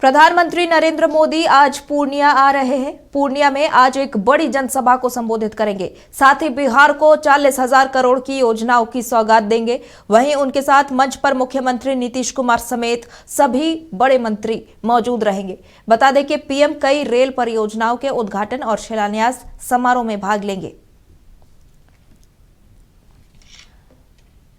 प्रधानमंत्री नरेंद्र मोदी आज पूर्णिया आ रहे हैं। पूर्णिया में आज एक बड़ी जनसभा को संबोधित करेंगे। साथ ही बिहार को 40,000 करोड़ की योजनाओं की सौगात देंगे। वहीं उनके साथ मंच पर मुख्यमंत्री नीतीश कुमार समेत सभी बड़े मंत्री मौजूद रहेंगे। बता दें कि पीएम कई रेल परियोजनाओं के उद्घाटन और शिलान्यास समारोह में भाग लेंगे।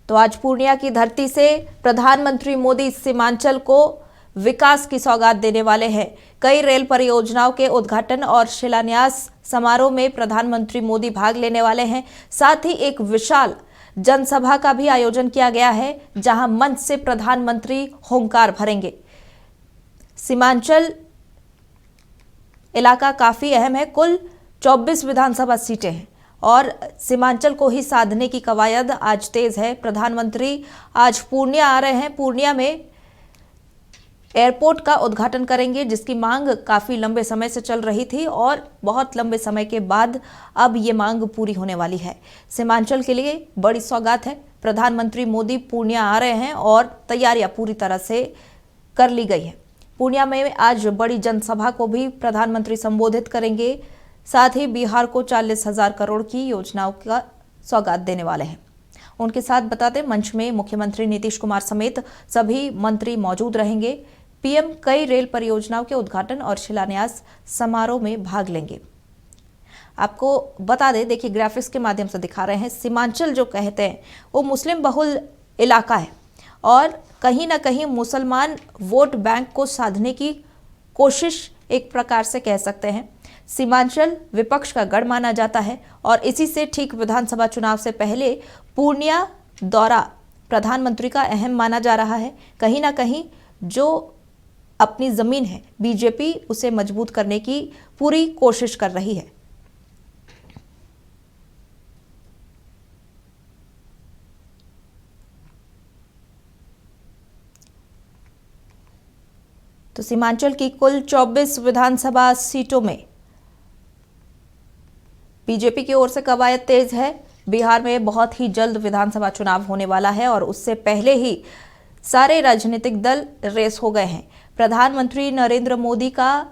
तो आज पूर्णिया की धरती से प्रधानमंत्री मोदी सीमांचल को विकास की सौगात देने वाले हैं। कई रेल परियोजनाओं के उद्घाटन और शिलान्यास समारोह में प्रधानमंत्री मोदी भाग लेने वाले हैं। साथ ही एक विशाल जनसभा का भी आयोजन किया गया है, जहां मंच से प्रधानमंत्री हुंकार भरेंगे। सीमांचल इलाका काफी अहम है। कुल 24 विधानसभा सीटें हैं और सीमांचल को ही साधने की कवायद आज तेज है। प्रधानमंत्री आज पूर्णिया आ रहे हैं। पूर्णिया में एयरपोर्ट का उद्घाटन करेंगे, जिसकी मांग काफी लंबे समय से चल रही थी और बहुत लंबे समय के बाद अब ये मांग पूरी होने वाली है। सीमांचल के लिए बड़ी सौगात है। प्रधानमंत्री मोदी पूर्णिया आ रहे हैं और तैयारियां पूरी तरह से कर ली गई है। पूर्णिया में आज बड़ी जनसभा को भी प्रधानमंत्री संबोधित करेंगे। साथ ही बिहार को 40,000 करोड़ की योजनाओं का सौगात देने वाले हैं। उनके साथ बता दें, मंच में मुख्यमंत्री नीतीश कुमार समेत सभी मंत्री मौजूद रहेंगे। पीएम कई रेल परियोजनाओं के उद्घाटन और शिलान्यास समारोह में भाग लेंगे। आपको बता दें, देखिए ग्राफिक्स के माध्यम से दिखा रहे हैं। सीमांचल जो कहते हैं वो मुस्लिम बहुल इलाका है और कहीं ना कहीं मुसलमान वोट बैंक को साधने की कोशिश एक प्रकार से कह सकते हैं। सीमांचल विपक्ष का गढ़ माना जाता है और इसी से ठीक विधानसभा चुनाव से पहले पूर्णिया दौरा प्रधानमंत्री का अहम माना जा रहा है। कहीं ना कहीं जो अपनी जमीन है, बीजेपी उसे मजबूत करने की पूरी कोशिश कर रही है। तो सीमांचल की कुल 24 विधानसभा सीटों में बीजेपी की ओर से कवायद तेज है। बिहार में बहुत ही जल्द विधानसभा चुनाव होने वाला है और उससे पहले ही सारे राजनीतिक दल रेस हो गए हैं। प्रधानमंत्री नरेंद्र मोदी का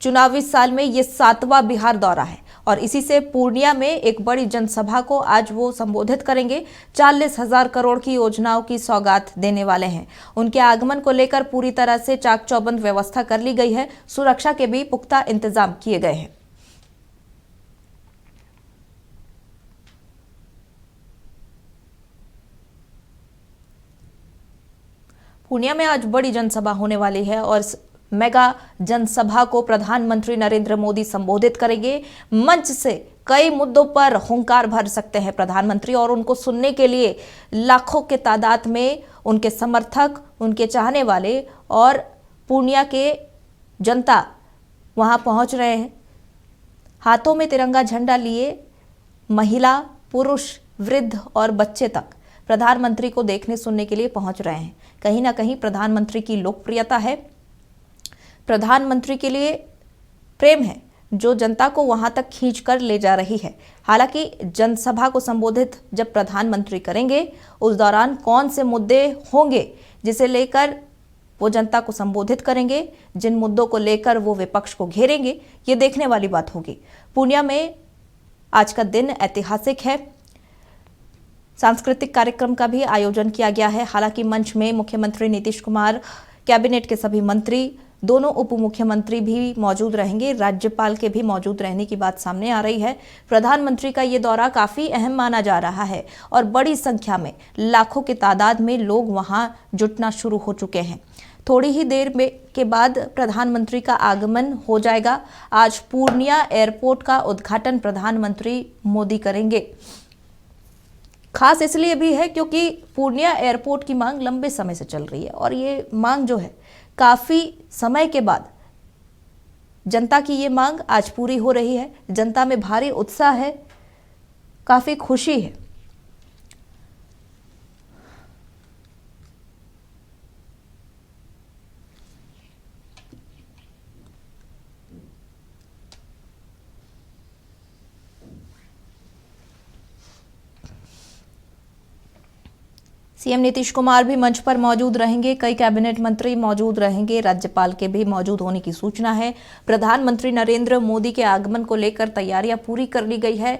चुनावी साल में ये 7वां बिहार दौरा है और इसी से पूर्णिया में एक बड़ी जनसभा को आज वो संबोधित करेंगे। 40,000 करोड़ की योजनाओं की सौगात देने वाले हैं। उनके आगमन को लेकर पूरी तरह से चाक चौबंद व्यवस्था कर ली गई है। सुरक्षा के भी पुख्ता इंतजाम किए गए हैं। पूर्णिया में आज बड़ी जनसभा होने वाली है और इस मेगा जनसभा को प्रधानमंत्री नरेंद्र मोदी संबोधित करेंगे। मंच से कई मुद्दों पर हुंकार भर सकते हैं प्रधानमंत्री और उनको सुनने के लिए लाखों के तादाद में उनके समर्थक, उनके चाहने वाले और पूर्णिया के जनता वहां पहुंच रहे हैं। हाथों में तिरंगा झंडा लिए महिला, पुरुष, वृद्ध और बच्चे तक प्रधानमंत्री को देखने सुनने के लिए पहुंच रहे हैं। कहीं ना कहीं प्रधानमंत्री की लोकप्रियता है, प्रधानमंत्री के लिए प्रेम है, जो जनता को वहां तक खींच कर ले जा रही है। हालांकि जनसभा को संबोधित जब प्रधानमंत्री करेंगे, उस दौरान कौन से मुद्दे होंगे जिसे लेकर वो जनता को संबोधित करेंगे, जिन मुद्दों को लेकर वो विपक्ष को घेरेंगे, ये देखने वाली बात होगी। पूर्णिया में आज का दिन ऐतिहासिक है। सांस्कृतिक कार्यक्रम का भी आयोजन किया गया है। हालांकि मंच में मुख्यमंत्री नीतीश कुमार, कैबिनेट के सभी मंत्री, दोनों उप मुख्यमंत्री भी मौजूद रहेंगे। राज्यपाल के भी मौजूद रहने की बात सामने आ रही है। प्रधानमंत्री का ये दौरा काफी अहम माना जा रहा है और बड़ी संख्या में, लाखों की तादाद में लोग वहां जुटना शुरू हो चुके हैं। थोड़ी ही देर में के बाद प्रधानमंत्री का आगमन हो जाएगा। आज पूर्णिया एयरपोर्ट का उद्घाटन प्रधानमंत्री मोदी करेंगे। खास इसलिए भी है क्योंकि पूर्णिया एयरपोर्ट की मांग लंबे समय से चल रही है और ये मांग जो है काफी समय के बाद जनता की ये मांग आज पूरी हो रही है। जनता में भारी उत्साह है, काफी खुशी है। सीएम नीतीश कुमार भी मंच पर मौजूद रहेंगे, कई कैबिनेट मंत्री मौजूद रहेंगे, राज्यपाल के भी मौजूद होने की सूचना है। प्रधानमंत्री नरेंद्र मोदी के आगमन को लेकर तैयारियां पूरी कर ली गई है।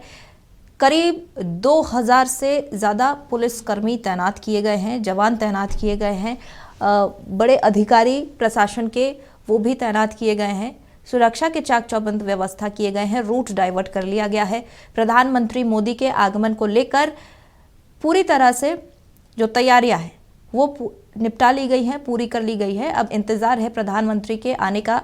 करीब 2000 से ज़्यादा पुलिसकर्मी तैनात किए गए हैं, जवान तैनात किए गए हैं, बड़े अधिकारी प्रशासन के वो भी तैनात किए गए हैं। सुरक्षा के चाक चौबंद व्यवस्था किए गए हैं, रूट डाइवर्ट कर लिया गया है। प्रधानमंत्री मोदी के आगमन को लेकर पूरी तरह से जो तैयारियां हैं वो निपटा ली गई हैं, पूरी कर ली गई है। अब इंतजार है प्रधानमंत्री के आने का।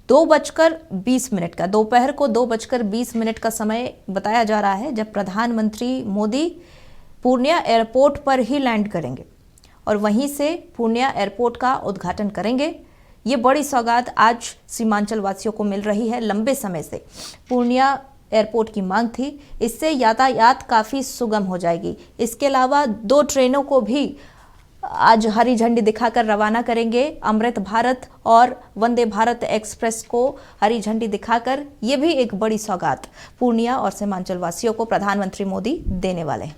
2:20 का, दोपहर को 2:20 का समय बताया जा रहा है जब प्रधानमंत्री मोदी पूर्णिया एयरपोर्ट पर ही लैंड करेंगे और वहीं से पूर्णिया एयरपोर्ट का उद्घाटन करेंगे। ये बड़ी सौगात आज सीमांचल वासियों को मिल रही है। लंबे समय से पूर्णिया एयरपोर्ट की मांग थी, इससे यातायात काफ़ी सुगम हो जाएगी। इसके अलावा 2 ट्रेनों को भी आज हरी झंडी दिखाकर रवाना करेंगे। अमृत भारत और वंदे भारत एक्सप्रेस को हरी झंडी दिखाकर, ये भी एक बड़ी सौगात पूर्णिया और सीमांचल वासियों को प्रधानमंत्री मोदी देने वाले हैं।